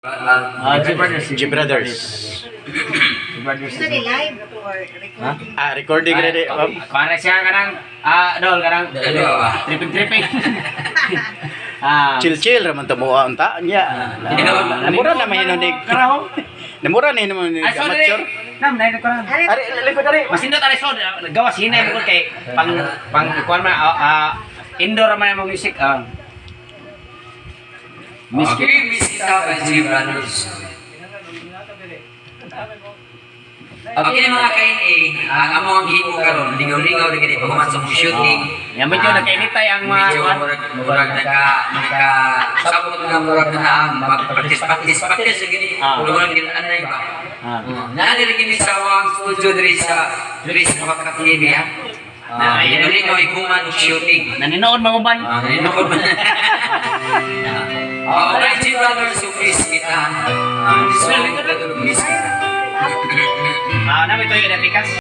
G Brothers. Ito ni live or recording? Recording ready. Para siya kanang dol kanang tripping. Chill raman ta mo unta nya. Namura na may hinunig. Namura na hinunig amateur. Nam na ko lang. Ari likod ari. Masindot ari so gawas hinay mo kay pang kuan man indoor man mo music Miss kita by G Brothers. Okay mga kain amo ang himo karon lingaw-lingaw din kini paghuman sa shooting. Yan medyo nakainitay ang mga murag naka sabot nga murag na mag-practice gini. Murag ginaanay ba. Naali gini sa wang studio diri sa Makati TV ha. Lingaw-lingaw iguman og shooting. naninood mga uban. Naninood man. Alright, G Brothers, so please kita. Miss kita. Namin to yung napikas.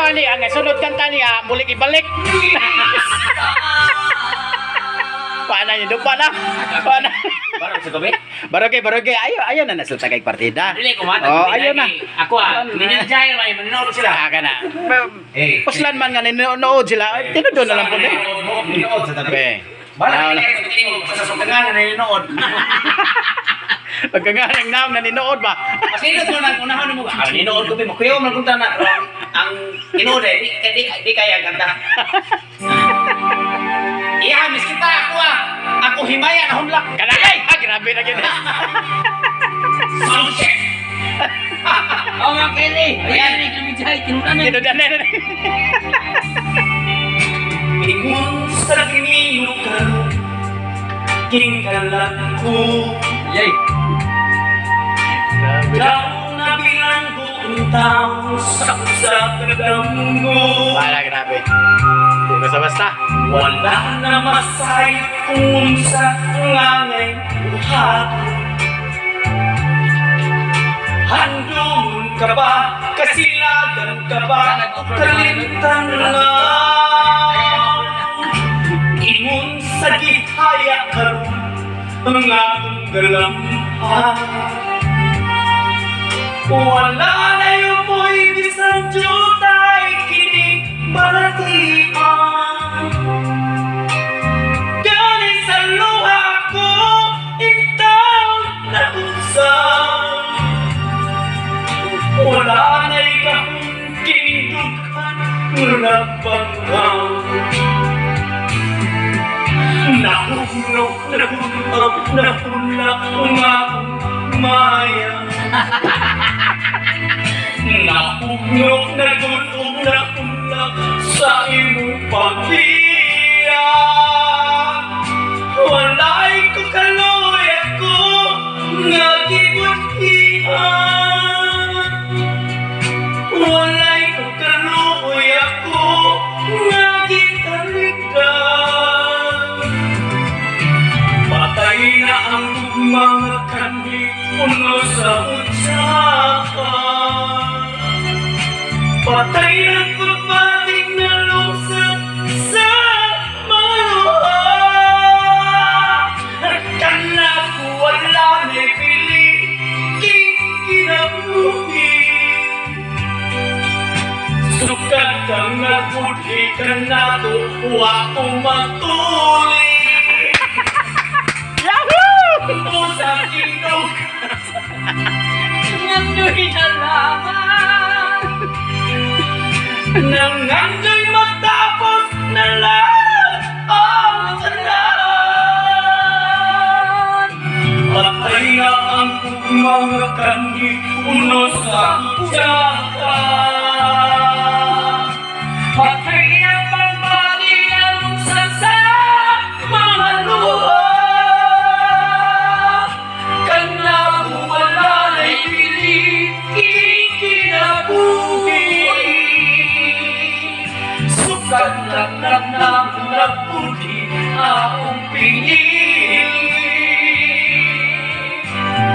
ani ang sunod kanta niya mulik ibalik. Paana yun, paana? Paana? Barang sa gabi. Baroge, ayo na nasulta kay partida. Dili ko mata. Oh, ayo na. Ako hindi na jahil may manonood sila. Ka na. Eh, Puslan man nga ninonood sila. Tinudo na lang po din. Manonood sa tabi. Be. Bala na tingin sa sumbangan na nanonood. Pagka nga ng naam na ninood ba? Kasi ito nang unahan mo. Ah, ninood ko mo kuya man kunta na ang tinood di kaya ganda. Iya, mis kita ako Ako himaya na hunlak. Kanagay! Grabe na gina. Sound check. Oh, nga Kelly. Ayan, ni kami jay tinunan. Tinudan na. Ingon sa kimino karon kingkalan ko. Yay. Daw na bilang ko ang tao sa kadam mo. Wala, grabe. Basta-basta. Wala na masayang kung sa ngangay buhat. Handong ka ba? Kasilagan ka ba? Kalimtan lang. Ingon sa gihaya karon ang akong galamhan. Wala na yung mo'y bisan jutay kinig balatian. Gani sa luha ko itaw na usap. Wala na ikakong kinidughan na pagkaw. Nahulog, nahulog ang akong maya. Nahulog, nahulog sa iyong pagbiya. Walay ko kaloy ako nga gibutihan. Walay ko kaloy ako nga gitalikan. Patay na ang mga kandi puno sa usapan. Patay na papating na luksad sa mga luha. Kana ko wala na'y pili kinabuhi. Sukat kang nagudhi ka na to huwa kong matuli. Yahoo! Sa kindog ngandoy na lamang. Nangandoy matapos na lang ang salan. Patay na ang mga kandi puno sa saka. Patay na pagbati ang luksan sa mga luha. Kana ko wala na'y pili kinabuhi. Sukat lang nagputi akong pinili.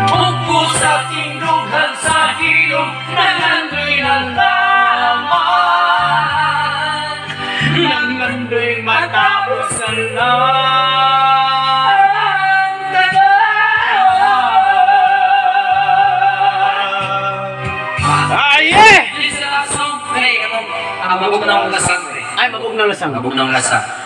Upo sa tindughan sa hilong nangandoy na laman. Nangandoy matapos na lang. Yeah! Mabog na ang lasang. Ay, mabog na lasang. Mabog ng lasa.